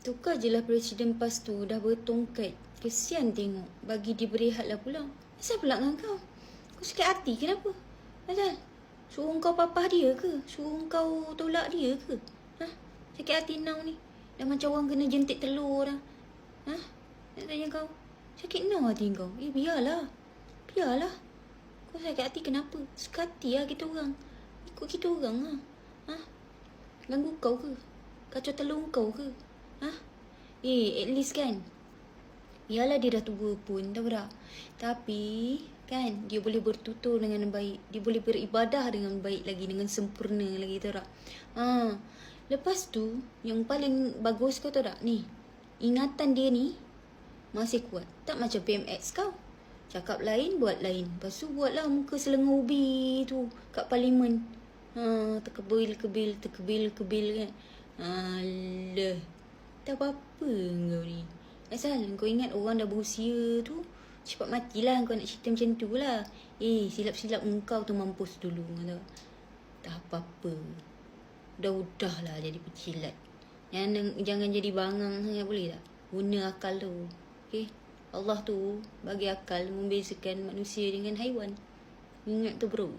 Tukar je lah presiden PAS tu dah bertongkat. Kesian tengok. Bagi dia berehat lah pula. Asal pula dengan kau? Kau sakit hati kenapa? Asal? Suruh kau papah dia ke? Suruh kau tolak dia ke? Sakit hati now ni. Dah macam orang kena jentik telur dah. Nak tanya kau. Sakit now hati kau. Biarlah. Biarlah. Kau sakit hati kenapa? Suka hati lah kita orang. Ikut kita orang lah. Ganggu kau ke? Kacau telur kau ke? At least kan. Yalah dia dah tua pun, tahu tak? Tapi kan dia boleh bertutur dengan baik. Dia boleh beribadah dengan baik lagi, dengan sempurna lagi, tahu tak? Lepas tu yang paling bagus kau tahu tak? Ni, ingatan dia ni masih kuat. Tak macam PMX kau. Cakap lain, buat lain. Lepas tu buatlah muka selenga ubi tu kat parlimen. Terkebil kan. Alah. Tak apa-apa kau ni. Asal kau ingat orang dah berusia tu cepat matilah kau nak cerita macam tu lah. Silap-silap engkau tu mampus dulu. Tak apa-apa. Dah lah jadi pecilat. Jangan jadi bangang sangat, boleh tak? Guna akal tu. Okay? Allah tu bagi akal membezakan manusia dengan haiwan. Ingat tu bro.